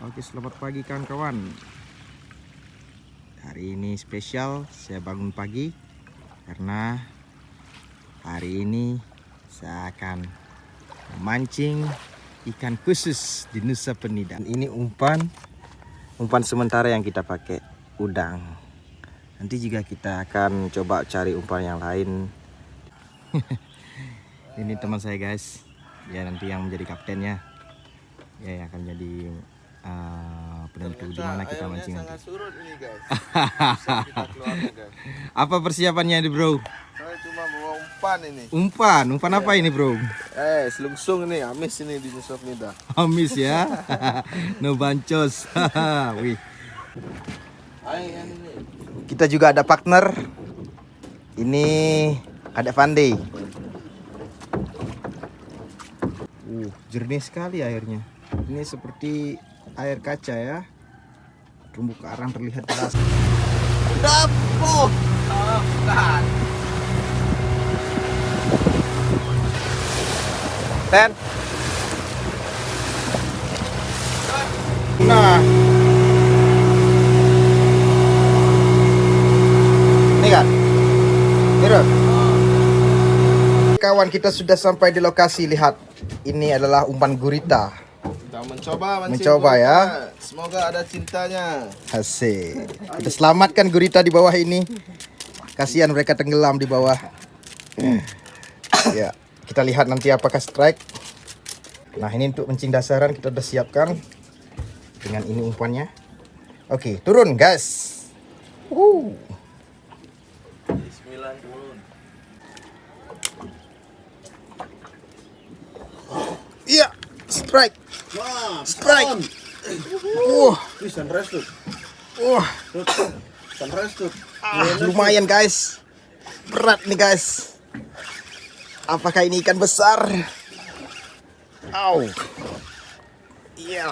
Oke, selamat pagi kawan-kawan. Hari ini spesial, saya bangun pagi karena hari ini saya akan memancing ikan khusus di Nusa Penida. Ini umpan sementara yang kita pakai udang. Nanti juga kita akan coba cari umpan yang lain. Ini teman saya guys, ya nanti yang menjadi kaptennya, ya yang akan jadi penentu di mana kita mancing nanti. Surut ini guys. Bisa kita keluarkan, guys. Apa persiapannya ini bro? Saya cuma bawa umpan ini. Umpan apa ini bro? Selungsung ini, amis ini di Nusa Penida. Amis ya. No bancos. Wih. Kita juga ada partner. Ini ada Fandi. Jernih sekali airnya. Ini seperti air kaca ya. Terumbu karang terlihat jelas. Dapo. Bukan. Ten. Nah. Ini kan? Ini. Kawan, kita sudah sampai di lokasi. Lihat. Ini adalah umpan gurita. Kita mencoba ya. Semoga ada cintanya. Asik. Kita selamatkan gurita di bawah ini. Kasihan mereka tenggelam di bawah. Ya, kita lihat nanti apakah strike. Nah, ini untuk mancing dasaran kita udah siapkan. Dengan ini umpannya. Oke, turun guys. Bismillah, turun. Iya, strike. Wah, Strike. sunrise tuh. Sunrise tuh. Lumayan guys. Berat nih guys. Apakah ini ikan besar? Au. Iya.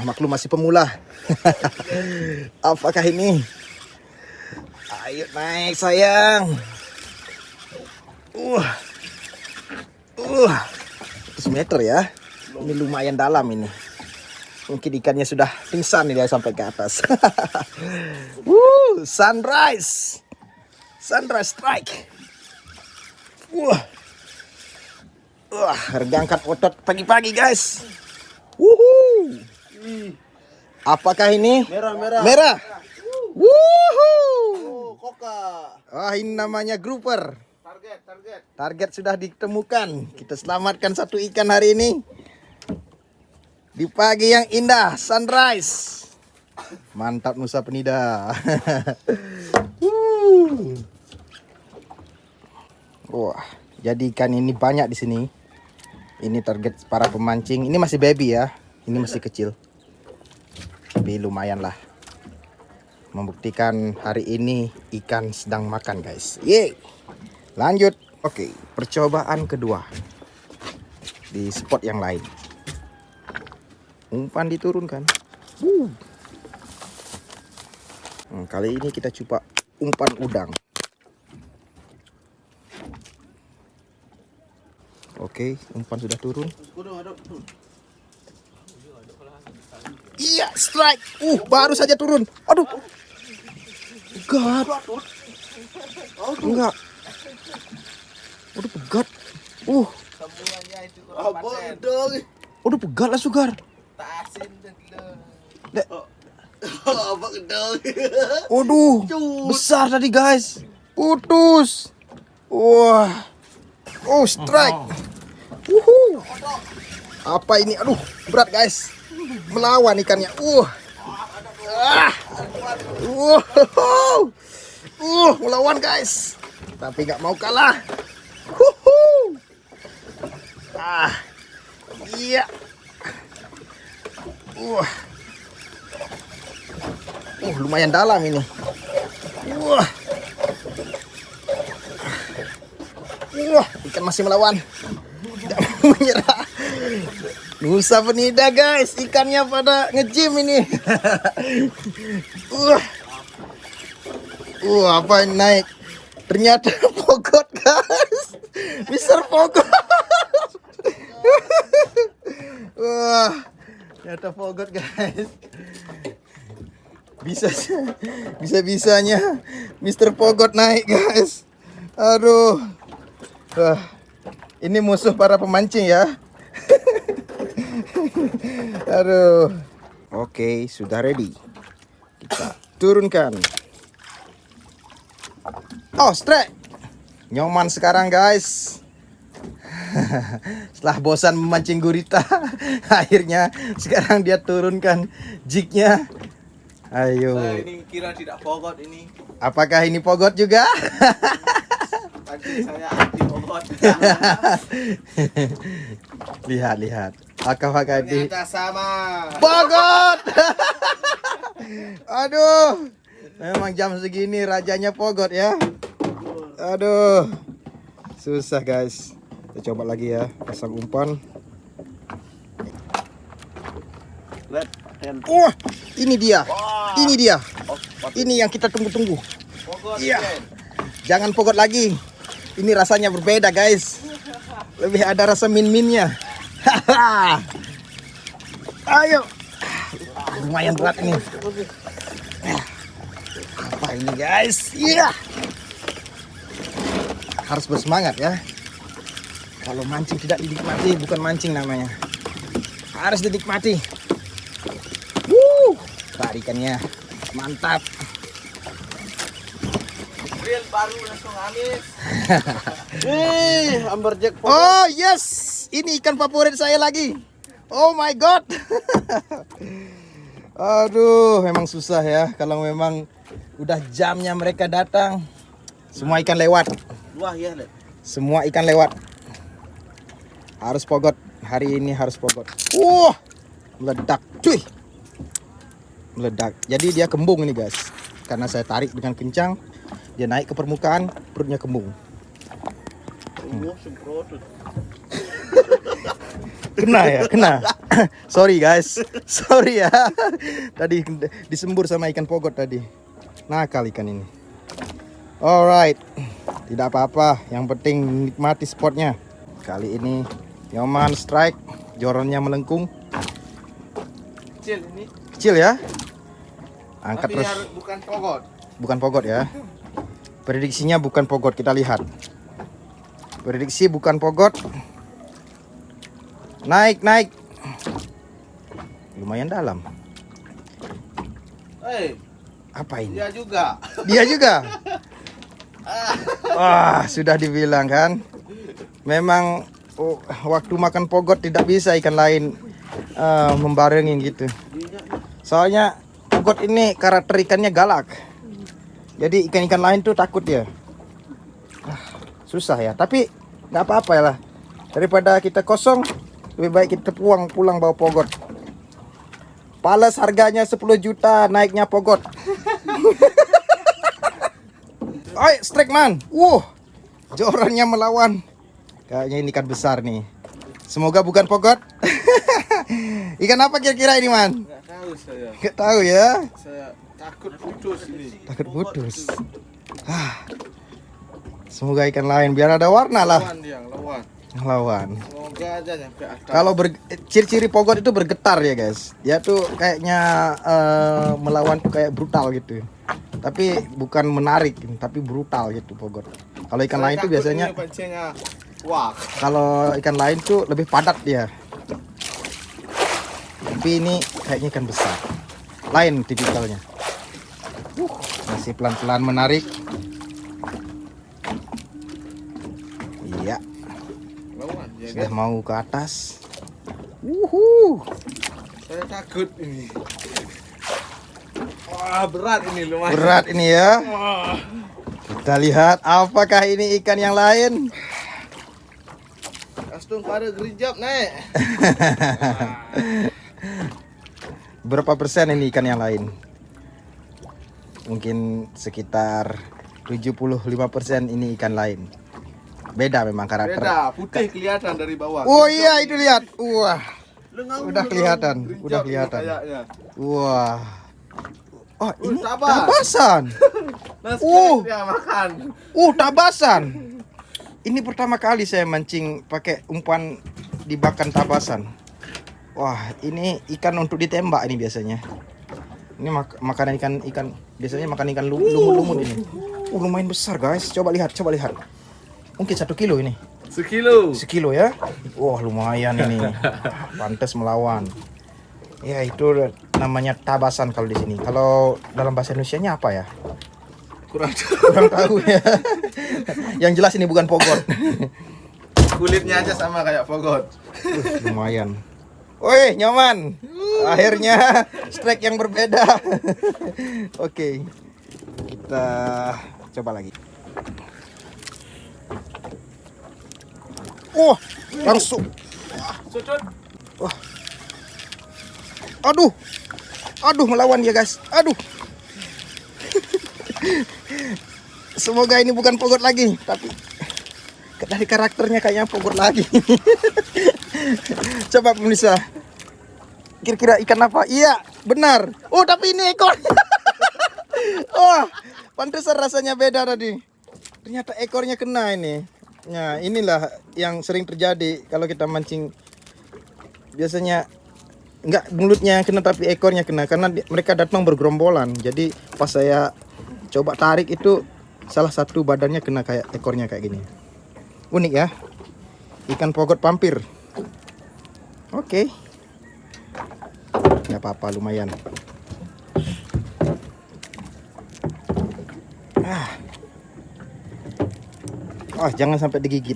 Maklum masih pemula. Apakah ini? Ayo naik sayang. 100 meter ya. Ini lumayan dalam ini. Mungkin ikannya sudah pingsan nih dia sampai ke atas. Sunrise. Sunrise strike. Regangkan otot pagi-pagi guys. Apakah ini? Merah. Koka. Ini namanya grouper. Target sudah ditemukan. Kita selamatkan satu ikan hari ini. Di pagi yang indah, sunrise. Mantap Nusa Penida. Wah, jadi ikan ini banyak di sini. Ini target para pemancing. Ini masih baby ya. Ini masih kecil. Tapi lumayan lah. Membuktikan hari ini ikan sedang makan guys. Yeay. Lanjut. Oke, percobaan kedua. Di spot yang lain. Umpan diturunkan. Kali ini kita coba umpan udang. Oke, umpan sudah turun. Iya, strike. Baru saja turun. Aduh. Pegat. Enggak. Aduh, pegat. Semuanya itu dong. Aduh, pegat lah Sugar. Tasin Dek. Apa dong? Waduh, besar tadi guys. Putus. Wah. Strike. Apa ini? Aduh, berat guys. Melawan ikannya. Melawan guys. Tapi nggak mau kalah. Iya. Lumayan dalam ini. Ikan masih melawan. Tidak mau menyerah. Nusa Penida guys, ikannya pada nge-gym ini. Apa ini naik? Ternyata pogot guys. Mister Pogot. Ternyata pogot guys. Bisa-bisanya Mr. Pogot naik guys. Aduh. Wah, ini musuh para pemancing ya. Aduh. Oke, sudah ready. Kita turunkan. Oh, strike. Nyoman sekarang guys. Setelah bosan memancing gurita, akhirnya sekarang dia turunkan jignya. Ayo. Saya ini kira tidak pogot ini. Apakah ini pogot juga? Pancing saya anti pogot. Lihat. Apakah di Ternyata sama. pogot? Aduh. Memang jam segini rajanya pogot ya. Aduh. Susah guys. Kita coba lagi ya, pasang umpan. Lihat, hand. Wah, ini dia. Wah. Ini dia. Oh, Ini yang kita tunggu-tunggu. pogot. Iya. Ken. Jangan pogot lagi. Ini rasanya berbeda guys. Lebih ada rasa min-minnya. Ayo. Lumayan berat ini. Apa ini guys? Iya. Harus bersemangat ya. Kalau mancing tidak dinikmati bukan mancing namanya. Harus dinikmati. Tarikannya mantap. Reel baru langsung habis. Amber jack pogot. Oh yes, ini ikan favorit saya lagi. Oh my god. Aduh, memang susah ya. Kalau memang udah jamnya mereka datang, semua ikan lewat. Wah ya, lihat. Semua ikan lewat. Harus pogot. Hari ini harus pogot. Wah, meledak, cuy. Meledak. Jadi dia kembung ini guys. Karena saya tarik dengan kencang, dia naik ke permukaan, perutnya kembung. Semprot. Kena ya, kena. Sorry guys, sorry ya. Tadi disembur sama ikan pogot tadi. Nakal ikan ini. Alright, tidak apa-apa. Yang penting nikmati spotnya. Kali ini Nyoman strike, joronnya melengkung. Kecil ini. Kecil ya. Angkat Tapi terus. harus bukan pogot. Bukan pogot ya. Prediksinya bukan pogot, kita lihat. Prediksi bukan pogot. Naik. Lumayan dalam. Apa ini? Dia juga. Dia juga. Wah, sudah dibilang kan. Memang waktu makan pogot tidak bisa ikan lain membarengin gitu. Soalnya pogot ini karakter ikannya galak. Jadi ikan-ikan lain tuh takut dia. Susah ya, tapi nggak apa-apa ya lah. Daripada kita kosong, lebih baik kita pulang bawa pogot. Pales harganya 10 juta, naiknya pogot. Oi, strike man. Jorannya melawan. Kayaknya ini ikan besar nih. Semoga bukan pogot. Ikan apa kira-kira ini man? Nggak tahu saya. Nggak tahu ya. Saya takut putus ini. Takut putus. Semoga ikan lain biar ada warna lah. Lawan dia, lawan. Lawan. Semoga aja nyampe atas. Kalau ciri-ciri pogot itu bergetar ya guys. Dia tuh kayaknya melawan tuh kayak brutal gitu. Tapi bukan menarik, tapi brutal gitu pogot. Kalau ikan lain tuh biasanya, wah. kalau ikan lain tuh lebih padat dia. Tapi ini kayaknya ikan besar. Lain tipikalnya. Masih pelan-pelan menarik. Iya. Lawan ya Sudah kan? mau ke atas. Saya takut ini. Wah, berat ini lumayan. Berat ini ya. Wah. Kita lihat apakah ini ikan yang lain. Langsung pada gerijap naik. Berapa persen ini ikan yang lain? Mungkin sekitar 75% ini ikan lain. Beda memang karakter. Beda, putih kelihatan dari bawah. Oh iya, itu lihat. Wah. Lengang Udah dulu, kelihatan, gerijap udah ini kelihatan. kayaknya. Wah. Oh, ini tabas. tabasan. Nah, Uh. sekarang dia makan. Tabasan. Ini pertama kali saya mancing pakai umpan dibakan tabasan. Wah, ini ikan untuk ditembak ini biasanya. Ini makanan ikan biasanya makan ikan lumut-lumut ini. Lumayan besar guys. Coba lihat. Mungkin 1 kilo ini. Sekilo ya. Wah, lumayan ini. Pantas melawan. Ya, itu namanya tabasan kalau di sini. Kalau dalam bahasa Indonesianya apa ya? Kurang tahu ya. Yang jelas ini bukan pogot. Kulitnya aja sama kayak fogot. Lumayan. Woi, nyaman. Akhirnya strike yang berbeda. Oke. Kita coba lagi. Wah, langsung. Wah. Aduh, melawan dia guys. Aduh. Semoga ini bukan pogot lagi, tapi dari karakternya kayaknya pogot lagi. Coba pemirsa, kira-kira ikan apa? Iya, benar. Oh, tapi ini ekor. Wah, pantesan rasanya beda tadi. Ternyata ekornya kena ini. Nah, inilah yang sering terjadi kalau kita mancing. Biasanya enggak mulutnya yang kena tapi ekornya kena, karena mereka datang bergerombolan. Jadi pas saya coba tarik itu salah satu badannya kena kayak ekornya kayak gini. Unik ya. Ikan pogot pampir. Oke. Nggak apa-apa, lumayan. Jangan sampai digigit.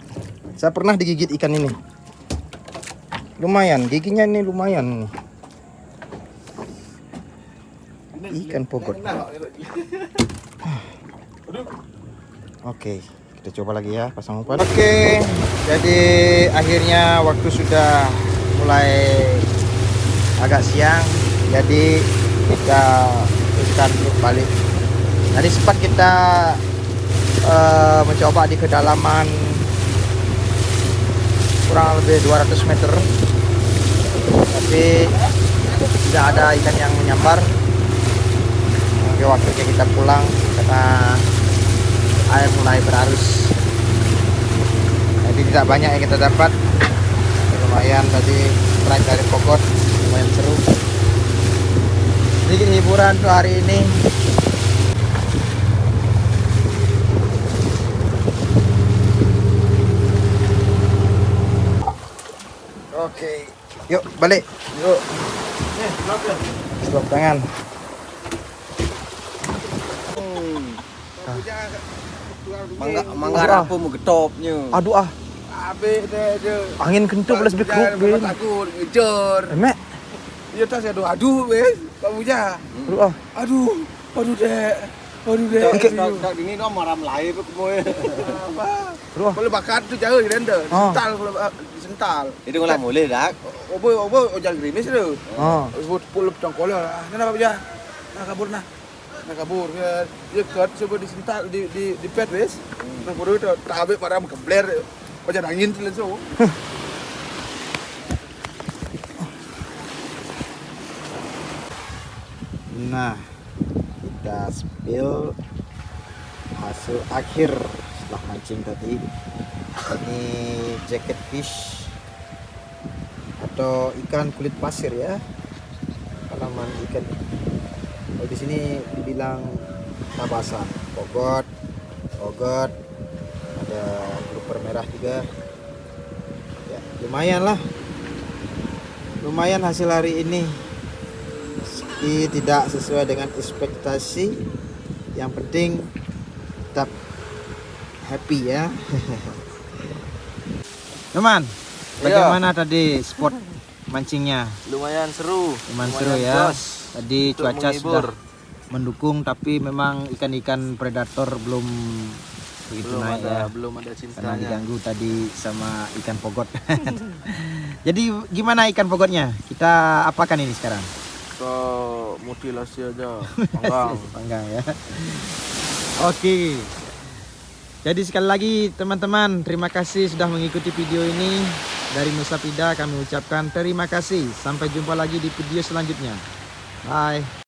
Saya pernah digigit ikan ini. Lumayan, giginya ini lumayan. Ikan pogot. Oke, kita coba lagi ya, pasang umpan. Oke, jadi akhirnya waktu sudah mulai agak siang. Jadi kita teruskan untuk balik. Tadi sempat kita mencoba di kedalaman kurang lebih 200 meter, tapi tidak ada ikan yang menyambar. Oke, waktunya kita pulang karena air mulai berarus. Jadi tidak banyak yang kita dapat. Lumayan tadi strike dari pogot, lumayan seru. Sedikit hiburan untuk hari ini. Oke, yuk balik. Yuk. Stop tangan. Mangga apa mau getopnya. Aduh Abe deh. angin kencang plus bekruk bin. Takut ngejar. Emek. Iya tas aduh wes. Pak Buja. Aduh dek. Tak ini no maram lahir kemoy. Apa? Kalau bakat tu jauh render. Sental kalau sental. Itu ngolah boleh dak. Obo ojal grimis tu. Puluh congkol lah. Kenapa Buja? Nak kabur. Dia kat coba disental di pet wes. Nak bodoh tu tabe para kebler. Ojal angin tu langsung. Nah, kita spill hasil akhir setelah mancing tadi. Ini jacket fish atau ikan kulit pasir ya. Tanaman ikan. Kalau di sini dibilang tabasan, pogot, ada grouper merah juga. Ya, lumayan lah. Lumayan hasil hari ini. Meski tidak sesuai dengan ekspektasi, yang penting tetap happy ya. Teman, bagaimana tadi spot mancingnya? Lumayan seru. Lumayan seru ya. Bos. Tadi Untuk cuaca menghibur. sudah mendukung, tapi memang ikan-ikan predator belum begitu naik ya. Belum ada Karena cintanya. diganggu tadi sama ikan pogot. Jadi gimana ikan pogotnya? Kita apakan ini sekarang? Ke mutilasi aja. Panggang ya. Oke. Jadi sekali lagi teman-teman, terima kasih sudah mengikuti video ini. Dari Nusa Pida kami ucapkan terima kasih. Sampai jumpa lagi di video selanjutnya. Bye.